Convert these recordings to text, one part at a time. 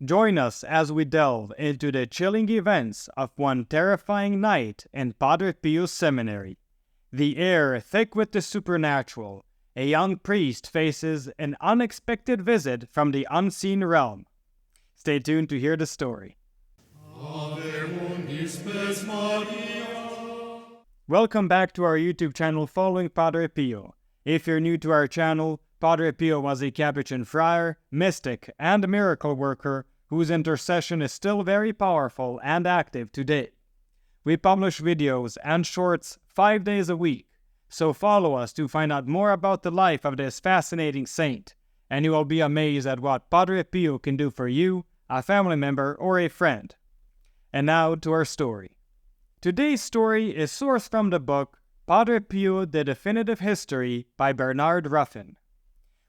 Join us as we delve into the chilling events of one terrifying night in Padre Pio's seminary. The air thick with the supernatural, a young priest faces an unexpected visit from the unseen realm. Stay tuned to hear the story. Welcome back to our YouTube channel following Padre Pio. If you're new to our channel, Padre Pio was a Capuchin friar, mystic, and miracle worker whose intercession is still very powerful and active today. We publish videos and shorts 5 days a week, so follow us to find out more about the life of this fascinating saint, and you will be amazed at what Padre Pio can do for you, a family member, or a friend. And now to our story. Today's story is sourced from the book Padre Pio, The Definitive History by Bernard Ruffin.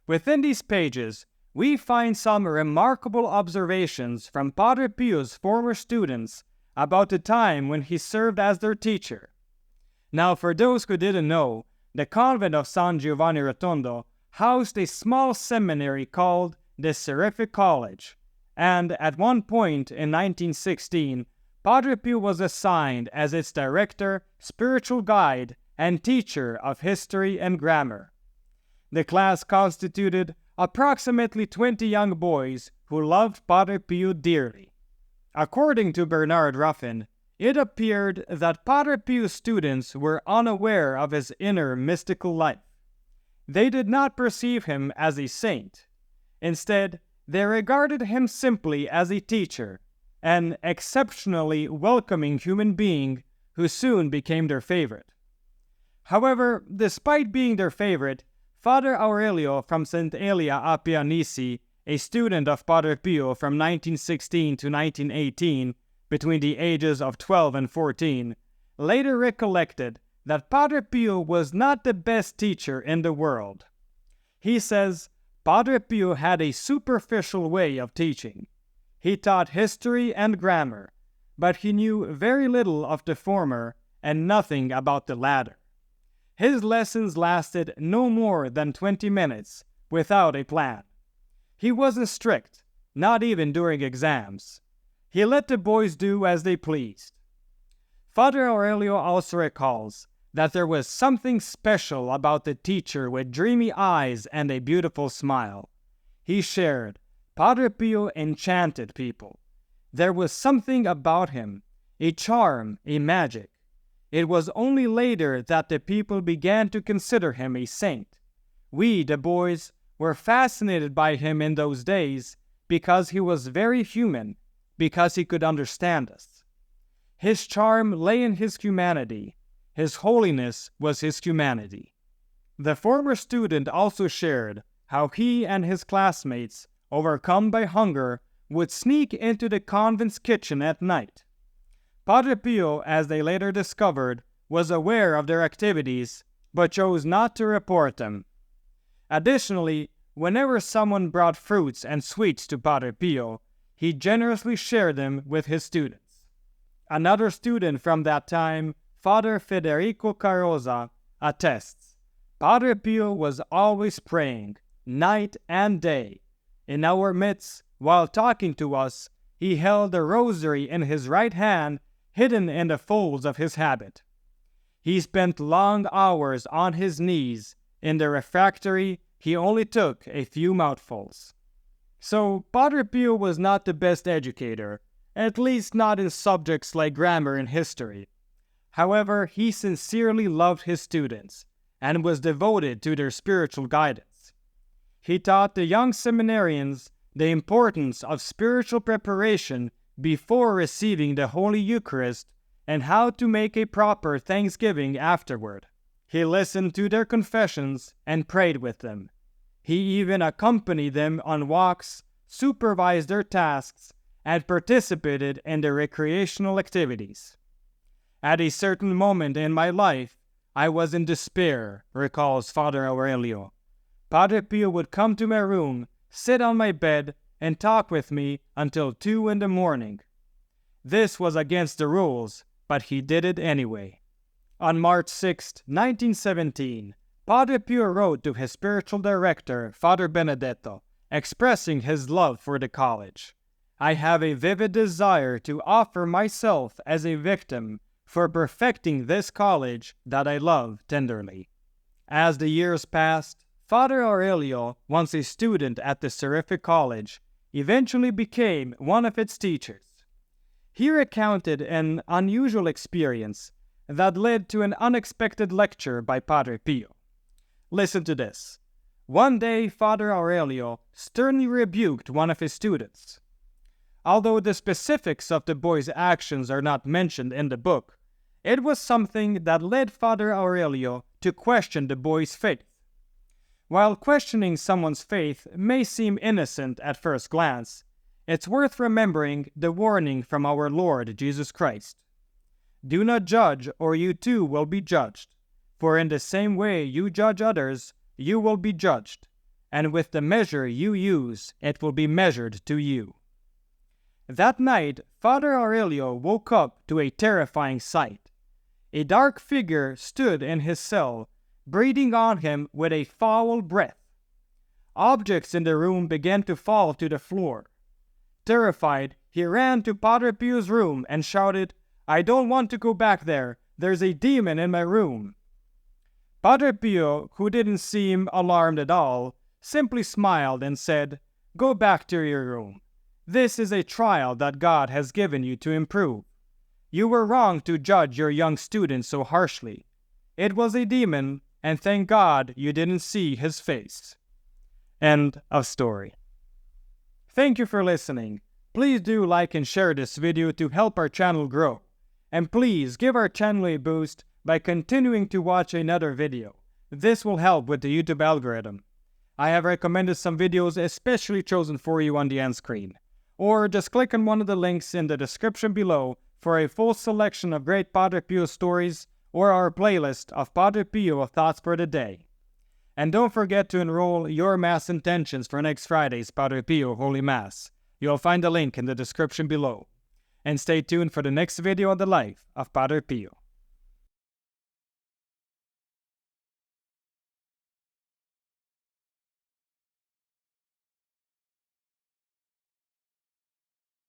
Within these pages, we find some remarkable observations from Padre Pio's former students about the time when he served as their teacher. Now, for those who didn't know, the convent of San Giovanni Rotondo housed a small seminary called the Seraphic College, and at one point in 1916, Padre Pio was assigned as its director, spiritual guide, and teacher of history and grammar. The class constituted approximately 20 young boys who loved Padre Pio dearly. According to Bernard Ruffin, it appeared that Padre Pio's students were unaware of his inner mystical life. They did not perceive him as a saint. Instead, they regarded him simply as a teacher, an exceptionally welcoming human being who soon became their favorite. However, despite being their favorite, Father Aurelio from St. Elia a Pianici, a student of Padre Pio from 1916 to 1918, between the ages of 12 and 14, later recollected that Padre Pio was not the best teacher in the world. He says, Padre Pio had a superficial way of teaching. He taught history and grammar, but he knew very little of the former and nothing about the latter. His lessons lasted no more than 20 minutes, without a plan. He wasn't strict, not even during exams. He let the boys do as they pleased. Father Aurelio also recalls that there was something special about the teacher with dreamy eyes and a beautiful smile. He shared, Padre Pio enchanted people. There was something about him, a charm, a magic. It was only later that the people began to consider him a saint. We, the boys, were fascinated by him in those days because he was very human, because he could understand us. His charm lay in his humanity. His holiness was his humanity. The former student also shared how he and his classmates, overcome by hunger, would sneak into the convent's kitchen at night. Padre Pio, as they later discovered, was aware of their activities, but chose not to report them. Additionally, whenever someone brought fruits and sweets to Padre Pio, he generously shared them with his students. Another student from that time, Father Federico Carosa, attests, Padre Pio was always praying, night and day. In our midst, while talking to us, he held a rosary in his right hand, hidden in the folds of his habit. He spent long hours on his knees. In the refectory, he only took a few mouthfuls. So, Padre Pio was not the best educator, at least not in subjects like grammar and history. However, he sincerely loved his students and was devoted to their spiritual guidance. He taught the young seminarians the importance of spiritual preparation before receiving the Holy Eucharist and how to make a proper thanksgiving afterward. He listened to their confessions and prayed with them. He even accompanied them on walks, supervised their tasks, and participated in their recreational activities. At a certain moment in my life, I was in despair, recalls Father Aurelio. Padre Pio would come to my room, sit on my bed, and talk with me until 2 in the morning. This was against the rules, but he did it anyway. On March 6, 1917, Padre Pio wrote to his spiritual director, Father Benedetto, expressing his love for the college. I have a vivid desire to offer myself as a victim for perfecting this college that I love tenderly. As the years passed, Father Aurelio, once a student at this terrific college, eventually became one of its teachers. He recounted an unusual experience that led to an unexpected lecture by Padre Pio. Listen to this. One day, Father Aurelio sternly rebuked one of his students. Although the specifics of the boy's actions are not mentioned in the book, it was something that led Father Aurelio to question the boy's faith. While questioning someone's faith may seem innocent at first glance, it's worth remembering the warning from our Lord Jesus Christ. Do not judge, or you too will be judged. For in the same way you judge others, you will be judged, and with the measure you use, it will be measured to you. That night, Father Aurelio woke up to a terrifying sight. A dark figure stood in his cell, breathing on him with a foul breath. Objects in the room began to fall to the floor. Terrified, he ran to Padre Pio's room and shouted, "I don't want to go back there. There's a demon in my room." Padre Pio, who didn't seem alarmed at all, simply smiled and said, "Go back to your room. This is a trial that God has given you to improve. You were wrong to judge your young student so harshly. It was a demon, and thank God you didn't see his face." End of story. Thank you for listening. Please do like and share this video to help our channel grow. And please give our channel a boost by continuing to watch another video. This will help with the YouTube algorithm. I have recommended some videos especially chosen for you on the end screen. Or just click on one of the links in the description below for a full selection of great Padre Pio stories or our playlist of Padre Pio Thoughts for the Day. And don't forget to enroll your Mass intentions for next Friday's Padre Pio Holy Mass. You'll find the link in the description below. And stay tuned for the next video on the life of Padre Pio.